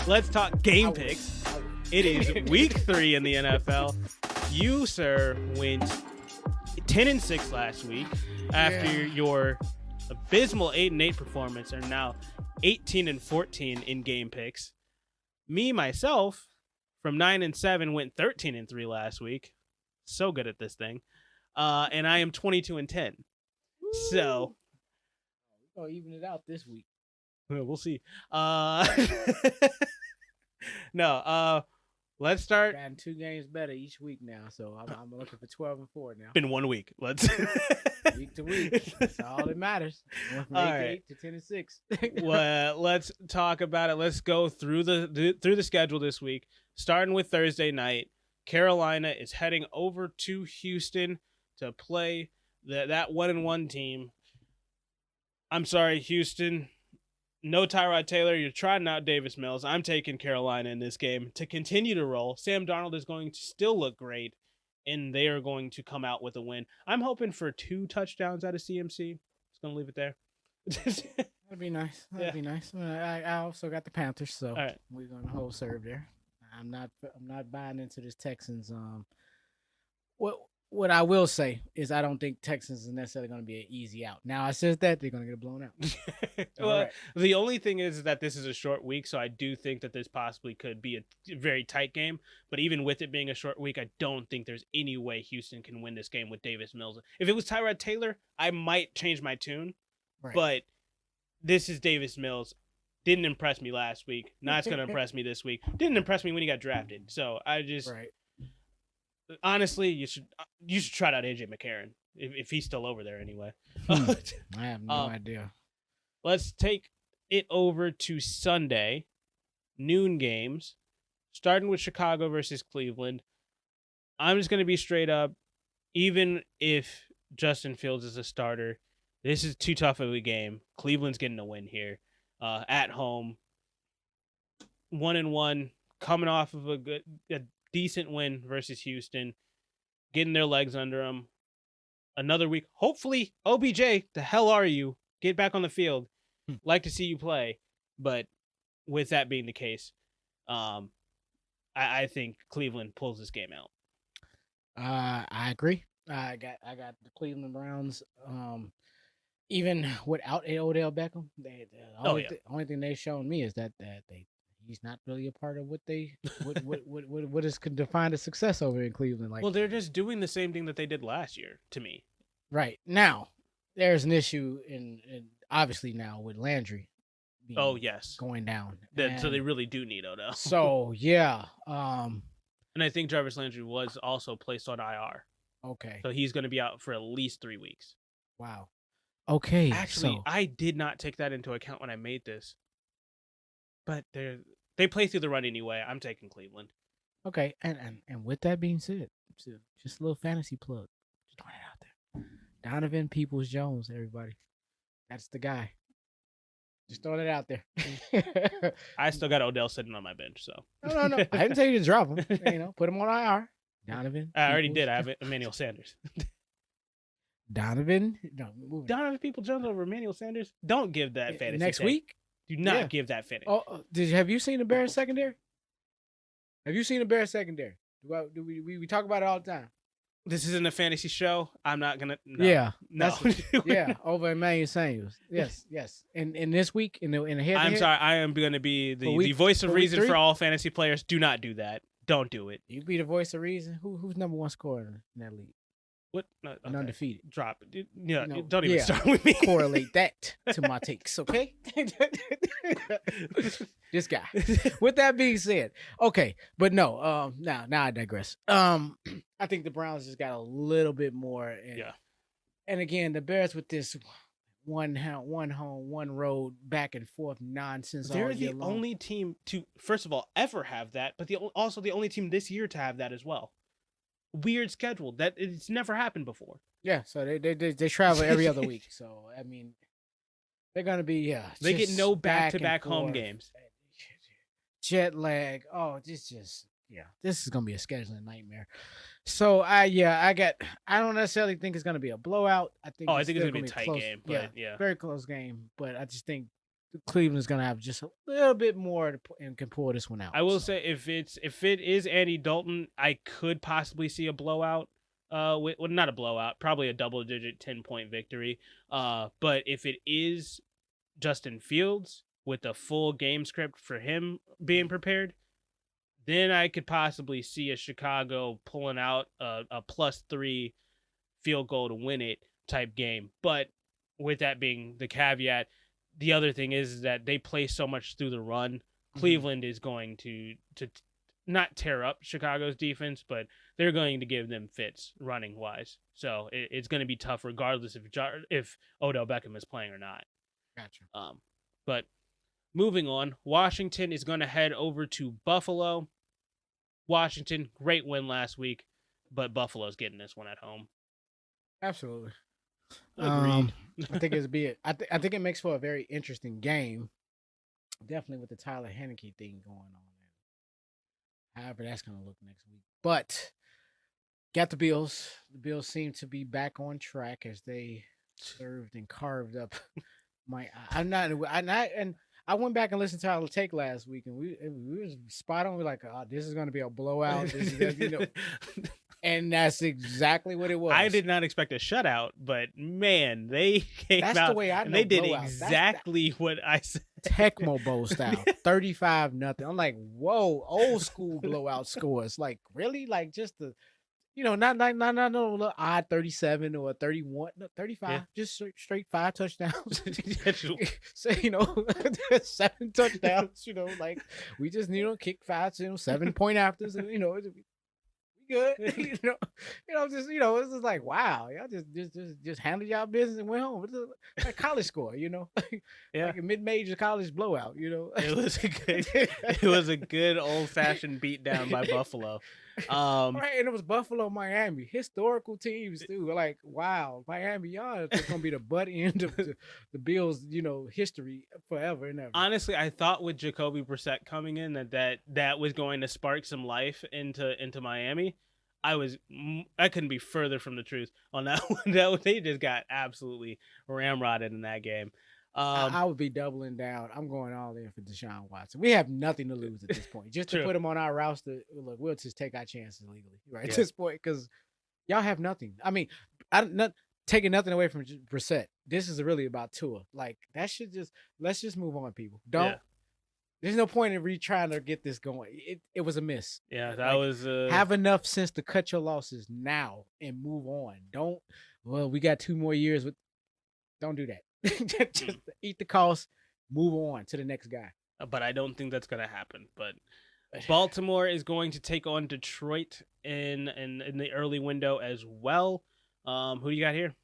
Let's talk game picks. It is week 3 in the NFL. You, sir, went 10-6 last week after your abysmal 8-8 performance, are now 18-14 in game picks. Me, myself, from 9-7 went 13-3 last week. So good at this thing. And I am 22-10. So we'll even it out this week. We'll see. Let's start. Gotten 2 games better each week now, so I'm looking for 12-4 now. Been 1 week. Let's week to week. That's all that matters. From 8 to 10-6. Well, let's talk about it. Let's go through the schedule this week. Starting with Thursday night, Carolina is heading over to Houston to play that 1-1 team. I'm sorry, Houston. No Tyrod Taylor. You're trying out Davis Mills. I'm taking Carolina in this game to continue to roll. Sam Darnold is going to still look great, and they are going to come out with a win. I'm hoping for 2 touchdowns out of CMC. Just going to leave it there. That'd be nice. That'd be nice. I also got the Panthers, so right. We're going to hold serve there. I'm not buying into this Texans. What I will say is I don't think Texans is necessarily going to be an easy out. Now, I said that they're going to get blown out. Well, right. The only thing is that this is a short week, so I do think that this possibly could be a very tight game. But even with it being a short week, I don't think there's any way Houston can win this game with Davis Mills. If it was Tyrod Taylor, I might change my tune. Right. But this is Davis Mills. Didn't impress me last week. Not going to impress me this week. Didn't impress me when he got drafted. So I just... Right. Honestly, you should try out AJ McCarron if he's still over there anyway. I have no idea. Let's take it over to Sunday, noon games, starting with Chicago versus Cleveland. I'm just going to be straight up. Even if Justin Fields is a starter, this is too tough of a game. Cleveland's getting a win here at home. 1-1, coming off of a decent win versus Houston, getting their legs under them. Another week. Hopefully, OBJ, the hell are you? Get back on the field. Like to see you play. But with that being the case, I think Cleveland pulls this game out. I agree. I got the Cleveland Browns. Even without Odell Beckham, the only thing they've shown me is that he's not really a part of what is defined as success over in Cleveland. Like, well, they're just doing the same thing that they did last year to me. Right now, there's an issue in obviously now with Landry. Going down. So they really do need Odell. So yeah, and I think Jarvis Landry was also placed on IR. Okay, so he's going to be out for at least 3 weeks. Wow. Okay. Actually, I did not take that into account when I made this. But they play through the run anyway. I'm taking Cleveland. Okay, and with that being said, just a little fantasy plug. Just throwing it out there. Donovan Peoples-Jones, everybody. That's the guy. Just throwing it out there. I still got Odell sitting on my bench, so. No. I didn't tell you to drop him. Put him on IR. Donovan. I already did. I have Emmanuel Sanders. Donovan Peoples-Jones over Emmanuel Sanders. Don't give that fantasy next week. Do not give that finish. Oh, have you seen the Bears secondary? Have you seen the Bears secondary? Do we talk about it all the time? This isn't a fantasy show. I'm not gonna. No. Yeah, no. Over Emmanuel Sanders. Yes. And this week in the head. I'm sorry. I am going to be the voice of reason for all fantasy players. Do not do that. Don't do it. You be the voice of reason. Who's number 1 scorer in that league? What? No, okay. And undefeated. Drop it. Don't even start with me. Correlate that to my takes, okay? This guy. With that being said, okay, but no. Now I digress. I think the Browns just got a little bit more. And again, the Bears with this one home, one road, back and forth nonsense. They're the only team to, first of all, ever have that, but also the only team this year to have that as well. Weird schedule that it's never happened before. Yeah, so they travel every other week. So I mean, they're gonna be They get no back-to-back home games. Jet lag. Oh, this is gonna be a scheduling nightmare. So I don't necessarily think it's gonna be a blowout. I think it's gonna be a tight game. But very close game. But I just think Cleveland's gonna have just a little bit more and can pull this one out. I will say if it is Andy Dalton, I could possibly see a blowout. Well, not a blowout, probably a double-digit 10-point victory. But if it is Justin Fields with a full game script for him being prepared, then I could possibly see a Chicago pulling out a +3 field goal to win it type game. But with that being the caveat, the other thing is that they play so much through the run. Cleveland is going to not tear up Chicago's defense, but they're going to give them fits running wise. So it's going to be tough regardless if Odell Beckham is playing or not. Gotcha. But moving on, Washington is going to head over to Buffalo. Washington, great win last week, but Buffalo's getting this one at home. Absolutely. Agreed. I think I think it makes for a very interesting game. Definitely with the Tyler Heineke thing going on. However, that's going to look next week. But got the Bills. The Bills seem to be back on track as they served and carved up my. I went back and listened to our take last week, and we was spot on. We're like, oh, this is going to be a blowout. This is, and that's exactly what it was. I did not expect a shutout, but man, they came that's out the way I know and they did blowouts. exactly what I said. Tecmo Bowl style, 35-0. I'm like, whoa, old school blowout scores. Like, really? Like, just the, not no odd 37 or 31, no, 35. Yeah. Just straight 5 touchdowns. So 7 touchdowns. Like we just kick 5, 7-point afters, and good. It's just like, wow, y'all just handled y'all business and went home. It's like college score, yeah, like a mid-major college blowout. It was a good old-fashioned beatdown by Buffalo. Right, and it was Buffalo, Miami, historical teams too. Like, wow, Miami, y'all is gonna be the butt end of the Bills, history forever and ever. Honestly, I thought with Jacoby Brissett coming in that was going to spark some life into Miami. I couldn't be further from the truth on that one. They just got absolutely ramrodded in that game. I would be doubling down. I'm going all in for Deshaun Watson. We have nothing to lose at this point. Just to put him on our roster, look, we'll just take our chances legally, right? At this point, because y'all have nothing. I mean, I'm not taking nothing away from Brissett. This is really about Tua. Like, let's just move on, people. There's no point in trying to get this going. It was a miss. Yeah, that was have enough sense to cut your losses now and move on. We got 2 more years don't do that. Just eat the cost, move on to the next guy. But I don't think that's going to happen. But Baltimore is going to take on Detroit in the early window as well. Who do you got here?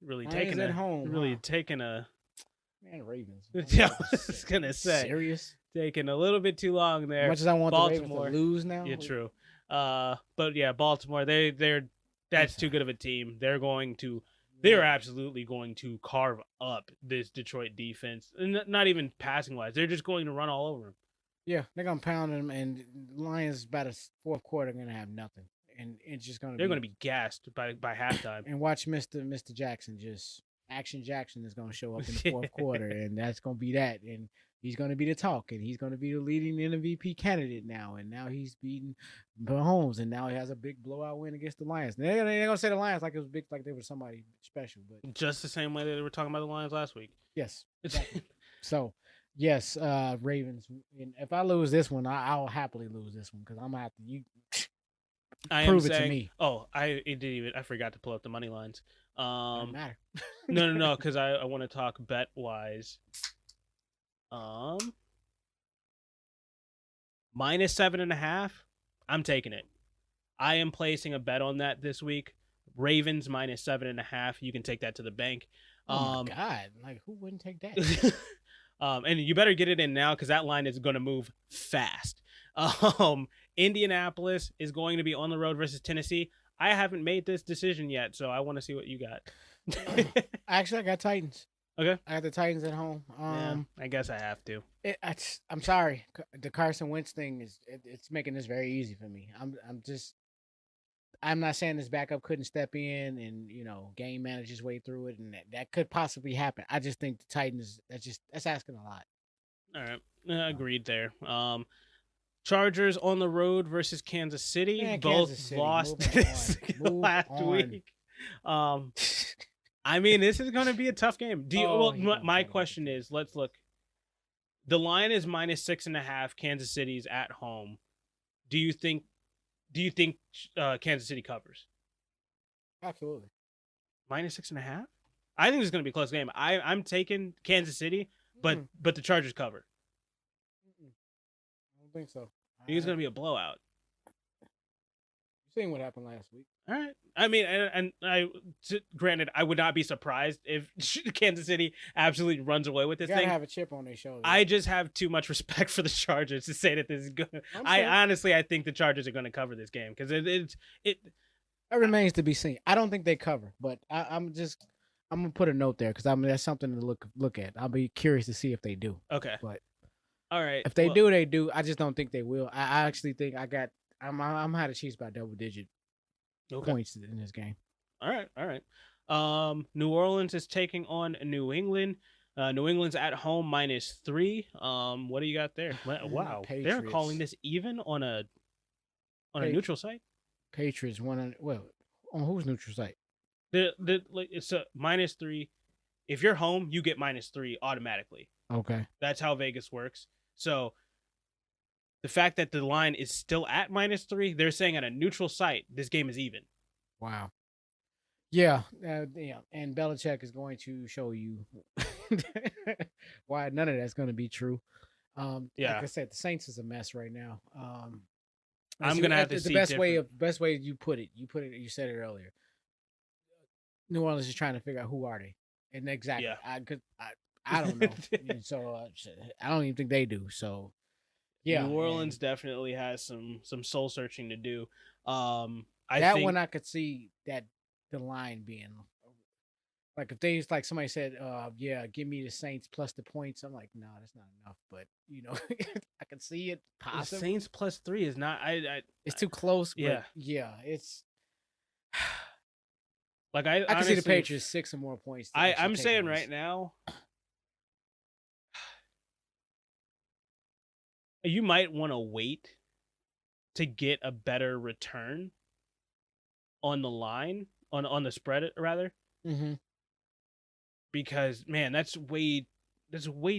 Really taking at home. Really taking a Ravens. I was gonna say serious. Taking a little bit too long there. As much as I want Baltimore the Ravens to lose now. Yeah, true. But yeah, Baltimore, that's too good of a team. They're absolutely going to carve up this Detroit defense. And not even passing wise. They're just going to run all over them. Yeah, they're gonna pound them, and Lions by the fourth quarter are gonna have nothing. And it's just they're going to be gassed by halftime. And watch Mr. Jackson Action Jackson is going to show up in the fourth quarter, and that's going to be that. And he's going to be the talk, and he's going to be the leading MVP candidate now. And now he's beating Mahomes, and now he has a big blowout win against the Lions. They're going to say the Lions like it was big, like they were somebody special, but just the same way that they were talking about the Lions last week. Yes, exactly. So. Yes, Ravens. And if I lose this one, I'll happily lose this one because I'm gonna have to. Prove it to me. Oh, I forgot to pull up the money lines. Doesn't matter. No, because I want to talk bet wise. -7.5. I'm taking it. I am placing a bet on that this week. Ravens -7.5. You can take that to the bank. Oh my God! Like, who wouldn't take that? And you better get it in now because that line is going to move fast. Indianapolis is going to be on the road versus Tennessee. I haven't made this decision yet, so I want to see what you got. Actually, I got Titans. Okay. I got the Titans at home. I guess I have to. I'm sorry. The Carson Wentz thing it's making this very easy for me. I'm not saying this backup couldn't step in and game manage his way through it, and that could possibly happen. I just think the Titans. That's asking a lot. All right, agreed there. Chargers on the road versus Kansas City. Man, Both Kansas City, lost moving this on. last Move week. I mean, this is going to be a tough game. My question is, let's look. The line is -6.5. Kansas City's at home. Do you think Kansas City covers? Absolutely. -6.5. I think it's going to be a close game. I'm taking Kansas City, but the Chargers cover. I don't think so. I think it's going to be a blowout. You've seen what happened last week. All right. I mean, granted, I would not be surprised if Kansas City absolutely runs away with this thing. Have a chip on their shoulder. I just have too much respect for the Chargers to say that this is good. I think the Chargers are going to cover this game because it remains to be seen. I don't think they cover, but I'm gonna put a note there because that's something to look at. I'll be curious to see if they do. Okay. But all right, if they do, they do. I just don't think they will. I actually think I'm had the Chiefs by double-digit points in this game. All right. New Orleans is taking on New England. New England's at home -3. What do you got there? Wow, Patriots. They're calling this even on a neutral site. Patriots on whose neutral site? It's a -3. If you're home, you get -3 automatically. Okay, that's how Vegas works. So the fact that the line is still at -3, they're saying at a neutral site, this game is even. Wow. Yeah, and Belichick is going to show you why none of that's going to be true. Like I said, the Saints is a mess right now. I'm gonna have to see the best way you put it. You said it earlier. New Orleans is trying to figure out who are they, and exactly. Yeah. I don't know. So I don't even think they do. So yeah, New Orleans definitely has some soul searching to do. I could see that the line being like if they like somebody said, give me the Saints plus the points. I'm like, no, that's not enough. But I can see it possibly. The Saints +3 is not. It's too close. Yeah, it's. Like I can see the Patriots 6 or more points. I'm saying right now, you might want to wait to get a better return on the line on the spread rather. Mm-hmm. Because man, that's way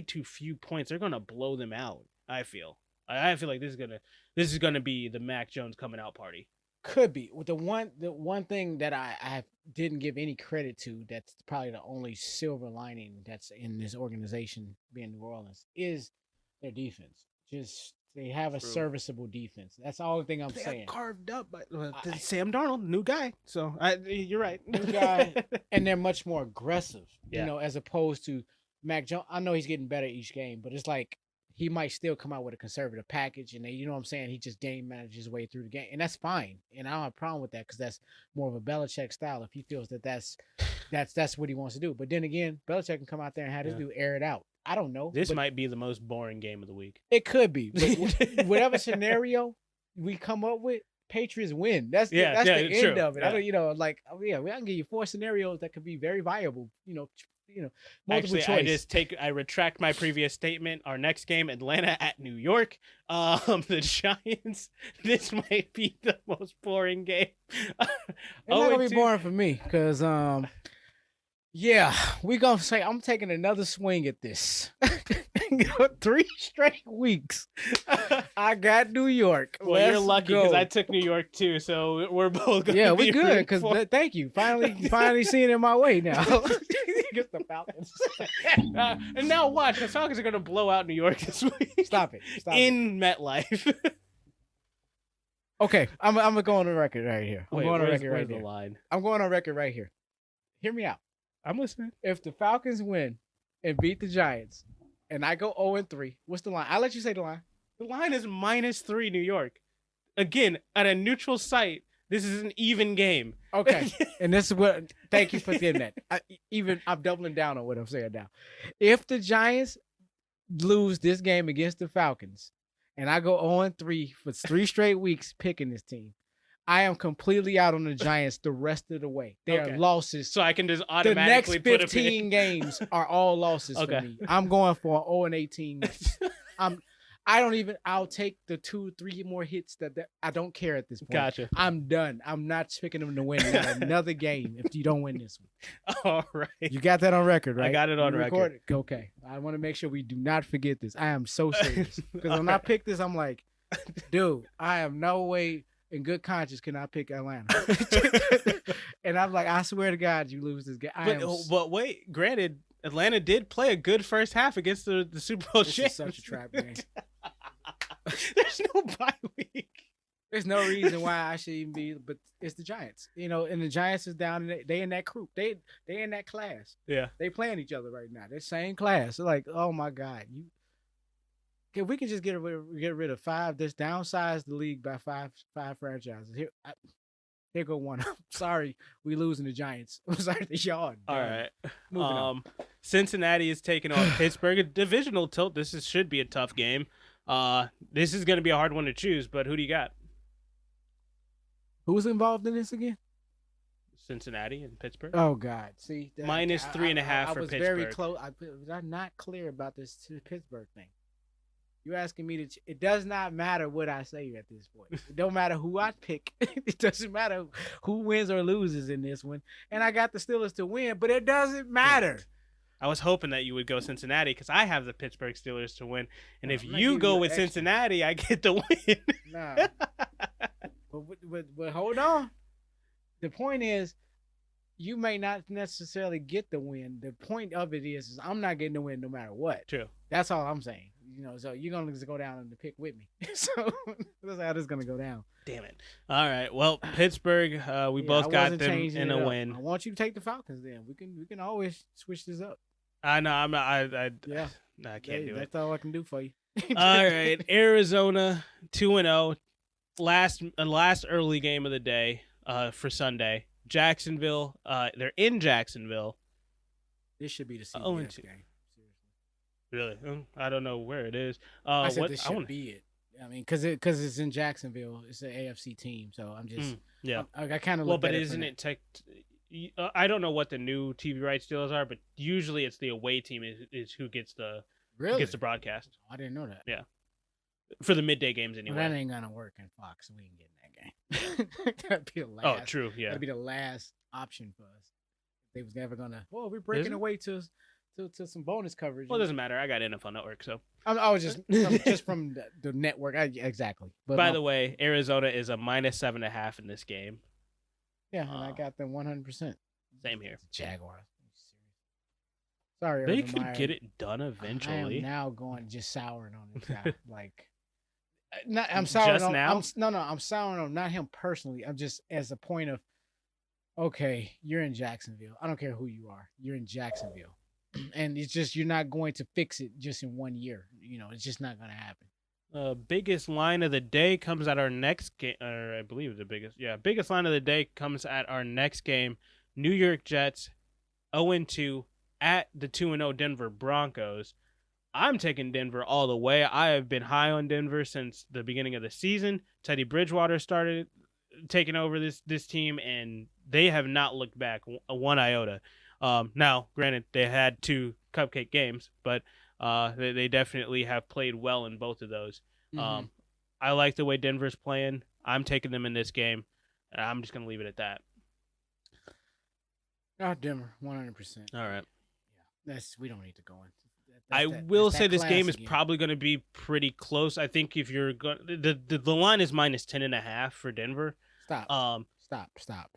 too few points. They're gonna blow them out. I feel like this is gonna be the Mac Jones coming out party. Could be. With the one thing that I didn't give any credit to, that's probably the only silver lining that's in this organization being New Orleans, is their defense. Just they have a serviceable defense. That's the only thing I'm saying. Carved up by Sam Darnold, new guy. So you're right, new guy, and they're much more aggressive. As opposed to Mac Jones. I know he's getting better each game, but it's like he might still come out with a conservative package, and you know what I'm saying? He just game manages his way through the game, and that's fine. And I don't have a problem with that because that's more of a Belichick style. If he feels that's what he wants to do, but then again, Belichick can come out there and have this dude air it out. I don't know. This might be the most boring game of the week. It could be, but whatever scenario we come up with, Patriots win. That's the end of it. Yeah. We can give you 4 scenarios that could be very viable. Multiple choice. I retract my previous statement. Our next game, Atlanta at New York. The Giants. This might be the most boring game. It's not gonna be boring for me because we gonna say I'm taking another swing at this. 3 straight weeks. I got New York. Well, you're lucky because I took New York too, so we're both gonna we're good because thank you. Finally seeing it my way now. Get the Falcons. And now watch, the Falcons are gonna blow out New York this week. Stop it. In MetLife. Okay, I'm gonna go on the record right here. I'm going on record right here. Hear me out. I'm listening. If the Falcons win and beat the Giants, and I go 0-3, what's the line? I'll let you say the line. The line is -3 New York. Again, at a neutral site, this is an even game. Okay. And this is what, thank you for getting that. I'm doubling down on what I'm saying now. If the Giants lose this game against the Falcons, and I go 0-3 for 3 straight weeks picking this team, I am completely out on the Giants the rest of the way. They are losses. So I can just The automatically next 15 games are all losses for me. I'm going for an 0-18. I'll take the 2-3 more hits that I don't care at this point. Gotcha. I'm done. I'm not picking them to win another game if you don't win this one. All right. You got that on record, right? I got it on record. Okay. I want to make sure we do not forget this. I am so serious. Because when I pick this, I'm like, dude, I have no way in good conscience can I pick Atlanta. And I'm like, I swear to God, you lose this game. But wait, granted, Atlanta did play a good first half against the Super Bowl champs. This is such a trap game. There's no bye week. There's no reason why I should even be, but it's the Giants, and the Giants is down. They in that group. They in that class. Yeah, they playing each other right now. They're same class. They're like, oh my God, if we can just get rid of 5, just downsize the league by five franchises. Here go one. Sorry, we losing the Giants. I'm sorry, the yard. All right. Cincinnati is taking on Pittsburgh. A divisional tilt. Should be a tough game. This is going to be a hard one to choose, but who do you got? Who's involved in this again? Cincinnati and Pittsburgh. Oh God! See, minus 3.5 for Pittsburgh. I was very close. Was I not clear about this Pittsburgh thing? You asking me to? It does not matter what I say at this point. It don't matter who I pick. It doesn't matter who wins or loses in this one. And I got the Steelers to win, but it doesn't matter. I was hoping that you would go Cincinnati because I have the Pittsburgh Steelers to win, and if you go with Cincinnati, I get the win. Nah. But hold on. The point is, you may not necessarily get the win. The point of it is I'm not getting the win no matter what. True. That's all I'm saying. So you're gonna just go down and pick with me. So that's how this is gonna go down. Damn it! All right. Well, Pittsburgh, we both got them in a win. I want you to take the Falcons. Then we can always switch this up. I know. I'm not. I can't do it. That's all I can do for you. All right. Arizona 2-0. Last early game of the day. For Sunday. Jacksonville. They're in Jacksonville. This should be the CBS game. Really? I don't know where it is. I said this should be it. I mean, because it's in Jacksonville. It's an AFC team, so I'm just I kind of but isn't it I don't know what the new TV rights deals are, but usually it's the away team is who gets the broadcast. I didn't know that. Yeah, for the midday games anyway. Well, that ain't gonna work in Fox. We ain't getting that game. That'd be the last. Oh, true. Yeah, that'd be the last option for us. They was never gonna. Well, we're breaking away to some bonus coverage. Well, it doesn't matter. I got NFL Network, so I was just from the network. Exactly. But by the way, Arizona is a minus 7.5 in this game. Yeah, and I got them 100%. Same here. Jaguars. Sorry, they could get it done eventually. I am now going just souring on this guy. I'm souring just on. Now? I'm souring on not him personally. I'm just as a point of, okay, you're in Jacksonville. I don't care who you are. You're in Jacksonville. And it's just you're not going to fix it just in 1 year. It's just not going to happen. Biggest line of the day comes at our next game, or I believe the biggest line of the day comes at our next game. New York Jets 0-2 at the 2-0 Denver Broncos. I'm taking Denver all the way. I have been high on Denver since the beginning of the season. Teddy Bridgewater started taking over this team, and they have not looked back one iota. Now, granted, they had 2 cupcake games, but they definitely have played well in both of those. Mm-hmm. I like the way Denver's playing. I'm taking them in this game, and I'm just going to leave it at that. Denver, 100%. All right. Yeah, we don't need to go in. I will say this game is probably going to be pretty close. I think if you're going, the line is minus 10.5 for Denver. Stop. Stop.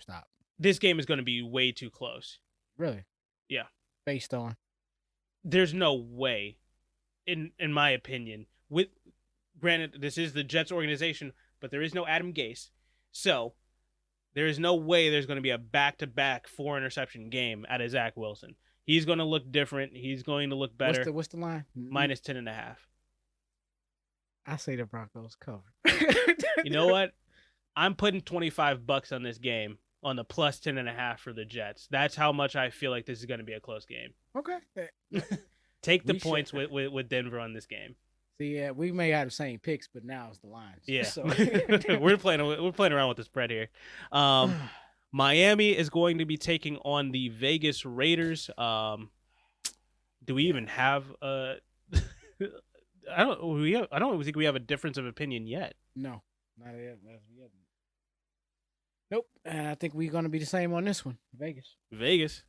This game is going to be way too close. Really? Yeah. Based on? There's no way, in my opinion. Granted, this is the Jets organization, but there is no Adam Gase, so there is no way there's going to be a back-to-back 4-interception game out of Zach Wilson. He's going to look different. He's going to look better. What's the line? Minus 10.5. I say the Broncos cover. You know what? I'm putting $25 on this game on the plus 10.5 for the Jets. That's how much I feel like this is going to be a close game. Okay. Take the points with Denver on this game. See, yeah, we may have the same picks, but now it's the lines. Yeah, So we're playing around with the spread here. Miami is going to be taking on the Vegas Raiders. Do we even have I don't think we have a difference of opinion yet. No, not yet. Nope. And I think we're gonna be the same on this one. Vegas.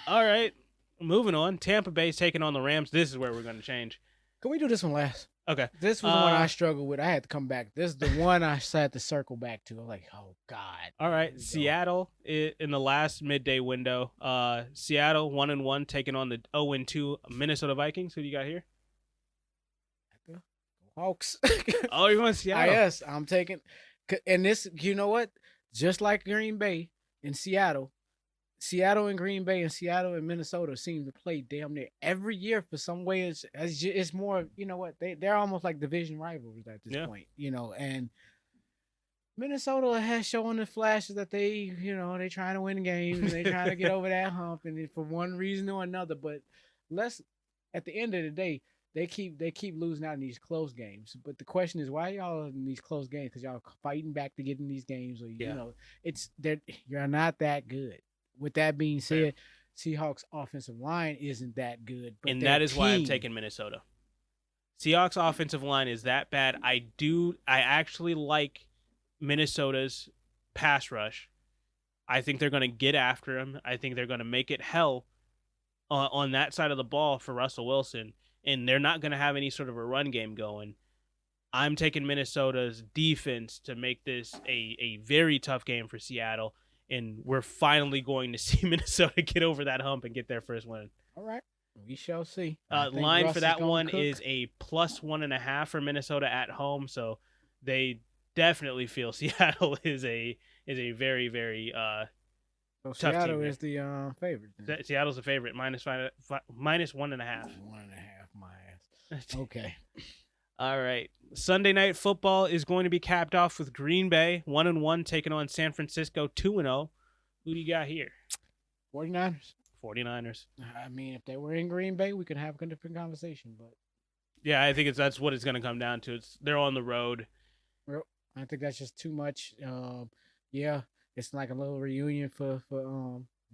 All right. Moving on. Tampa Bay's taking on the Rams. This is where we're going to change. Can we do this one last? Okay. This was the one I struggled with. I had to come back. This is the one I had to circle back to. I'm like, oh God. All right. Seattle in the last midday window. Seattle 1-1 taking on the 0-2 Minnesota Vikings. Who do you got here? Hawks. Oh, you're going Seattle. Yes, I'm taking. And this, you know what? Just like Green Bay and Seattle and Green Bay and Seattle and Minnesota seem to play damn near every year for some way. It's more, you know what? They're almost like division rivals at this point, and Minnesota has shown the flashes that they trying to win games and they trying to get over that hump, and for one reason or another. But at the end of the day, they keep losing out in these close games. But the question is, why y'all in these close games? Because y'all fighting back to get in these games, or you're not that good. With that being said, Seahawks offensive line isn't that good, and that is why I'm taking Minnesota. Seahawks offensive line is that bad. I actually like Minnesota's pass rush. I think they're going to get after him. I think they're going to make it hell on that side of the ball for Russell Wilson, and they're not going to have any sort of a run game going. I'm taking Minnesota's defense to make this a very tough game for Seattle, and we're finally going to see Minnesota get over that hump and get their first win. All right. We shall see. Line Russ for that one is a +1.5 for Minnesota at home, so they definitely feel Seattle is a very, very so tough Seattle team. Is the favorite. Seattle's the favorite, -1.5. -1.5, my ass. Okay. All right. Sunday night football is going to be capped off with Green Bay 1-1 taking on San Francisco 2-0. Who do you got here? 49ers. I mean, if they were in Green Bay, we could have a different conversation. But yeah, I think that's what it's going to come down to. They're on the road. I think that's just too much. Yeah, it's like a little reunion for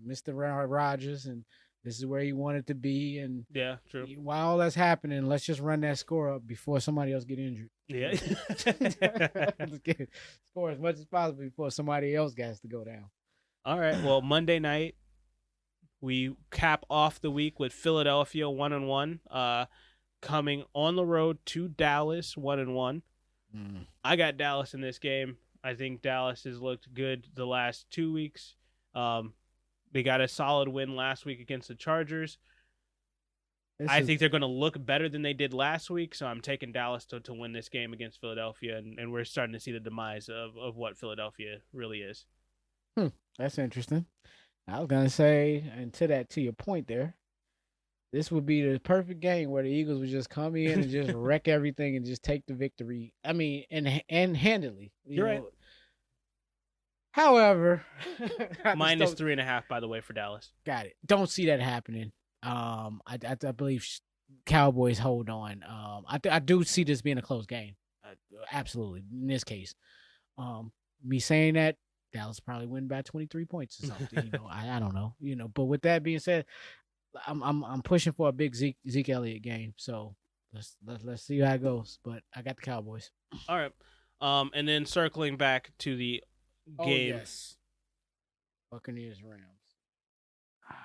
Mr. Rogers, and this is where he wanted to be. And yeah, true. While all that's happening, let's just run that score up before somebody else get injured. Yeah, score as much as possible before somebody else gets to go down. All right. Well, Monday night we cap off the week with Philadelphia 1-1, coming on the road to Dallas 1-1. I got Dallas in this game. I think Dallas has looked good the last 2 weeks. They got a solid win last week against the Chargers. I think they're going to look better than they did last week, so I'm taking Dallas to win this game against Philadelphia, and we're starting to see the demise of what Philadelphia really is. That's interesting. I was going to say, and to your point there, this would be the perfect game where the Eagles would just come in and just wreck everything and just take the victory. I mean, and handily. You're right. However, -3.5, by the way, for Dallas. Got it. Don't see that happening. I believe Cowboys hold on. I do see this being a close game. Absolutely. In this case, me saying that, Dallas probably win by 23 points or something. I don't know. But with that being said, I'm pushing for a big Zeke Elliott game. So let's see how it goes. But I got the Cowboys. All right. And then circling back to the game. Oh, yes. Buccaneers Rams.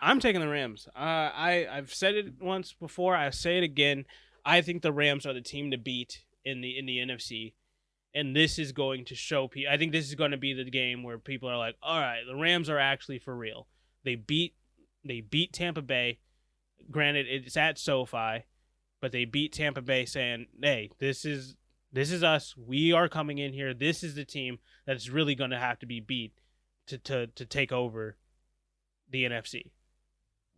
I'm taking the Rams. I've said it once before. I say it again. I think the Rams are the team to beat in the NFC, and this is going to show people. I think this is going to be the game where people are like, "All right, the Rams are actually for real." They beat Tampa Bay. Granted, it's at SoFi, but they beat Tampa Bay, saying, "Hey, this is us. We are coming in here. This is the team that's really going to have to be beat to take over the NFC."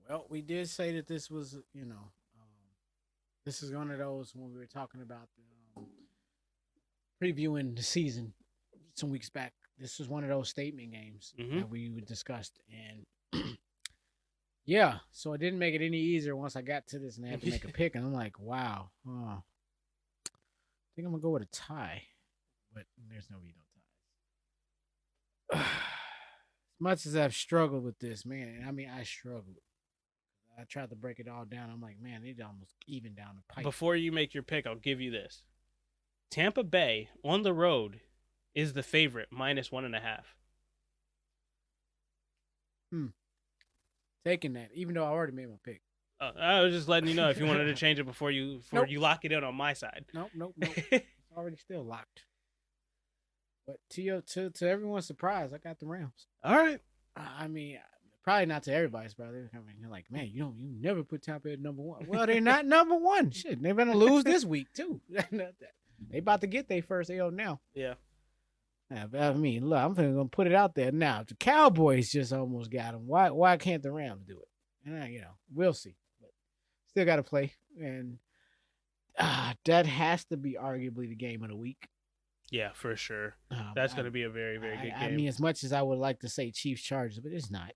Well, we did say that this was, this is one of those when we were talking about previewing the season some weeks back. This was one of those statement games that we discussed, and yeah, so it didn't make it any easier once I got to this and I had to make a pick, and I'm like, wow, think I'm gonna go with a tie, but there's no ties. As much as I've struggled with this, man, I mean, I struggled. I tried to break it all down. I'm like, man, it almost even down the pipe. Before you make your pick, I'll give you this. Tampa Bay on the road is the favorite, -1.5. Taking that, even though I already made my pick. I was just letting you know if you wanted to change it before you you lock it in on my side. Nope. It's already still locked. But to everyone's surprise, I got the Rams. All right. I mean, probably not to everybody's brother. I mean, you're like, man, you never put Tampa at number one. Well, they're not number one. Shit, they're gonna lose this week too. They about to get their first L now. Yeah. I mean, look, I'm gonna put it out there now. If the Cowboys just almost got them, why can't the Rams do it? And we'll see. But still got to play, and that has to be arguably the game of the week. Yeah, for sure. That's going to be a very, very good game. I mean, as much as I would like to say Chiefs Chargers, but it's not.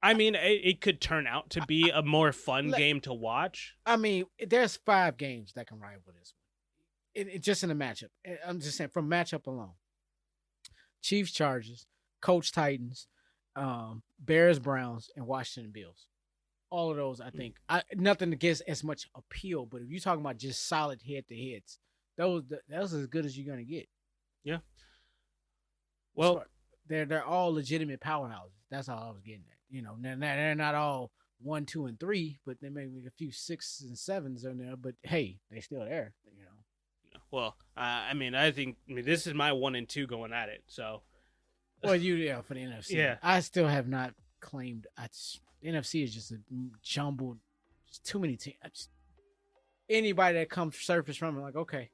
I mean, it could turn out to be a more fun game to watch. I mean, there's 5 games that can rival this one. Just in a matchup. I'm just saying, from matchup alone. Chiefs Chargers, Colts Titans, Bears Browns, and Washington Bills. All of those, I think, nothing gets as much appeal. But if you're talking about just solid head-to-heads, those are as good as you're gonna get. Yeah. Well, they're all legitimate powerhouses. That's all I was getting at. They're not all 1, 2, and 3, but they may be a few 6s and 7s in there. But hey, they're still there. Well, I mean, this is my 1 and 2 going at it. So, well, for the NFC, yeah, I still have not claimed. The NFC is just a jumbled, just too many teams. Anybody that comes surface from it, like, okay,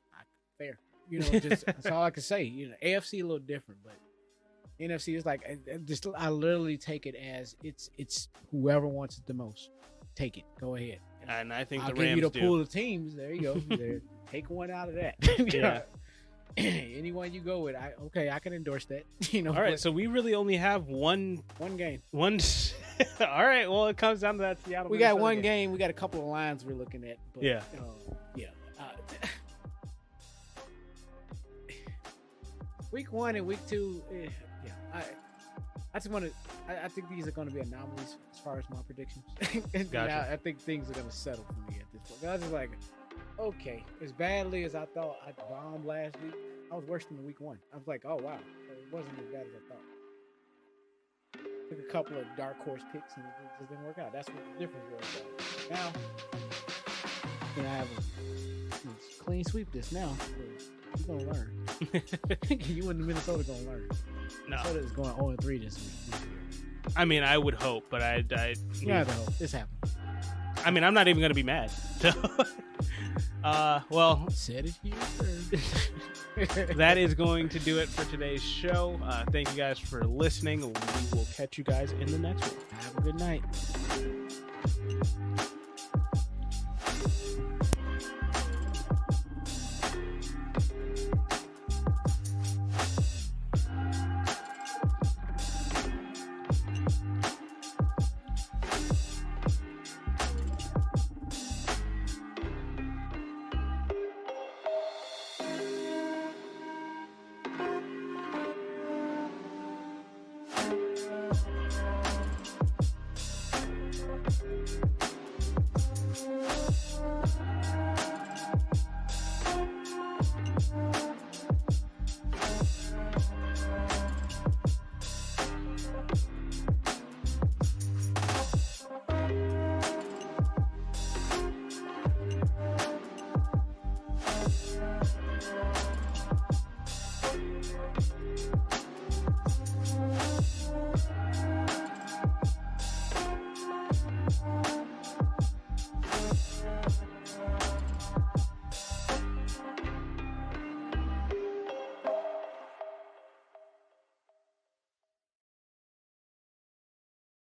fair. That's all I can say. AFC a little different, but NFC is like, I literally take it as it's whoever wants it the most. Take it. Go ahead. And I think I'll the give Rams you the do. pool of teams. There you go. Take one out of that. Yeah. Anyone you go with, I can endorse that. All right, so we really only have one game. All right, well, it comes down to that Seattle. We got one game. We got a couple of lines we're looking at. But, yeah. Week 1 and week 2, I just want to. I think these are going to be anomalies as far as my predictions. Gotcha. I think things are going to settle for me at this point. I was just like, okay, as badly as I thought I bombed last week, I was worse than week 1. I was like, oh wow, it wasn't as bad as I thought. Took a couple of dark horse picks and it just didn't work out. That's what the difference was. Now, I have a clean sweep this now. You're gonna learn. You and Minnesota gonna learn. No. Minnesota is going 0-3 this year. I mean, I would hope, but I you have to hope. This happens. I mean, I'm not even gonna be mad. So, well, said it here. That is going to do it for today's show. Thank you guys for listening. We will catch you guys in the next one. Have a good night.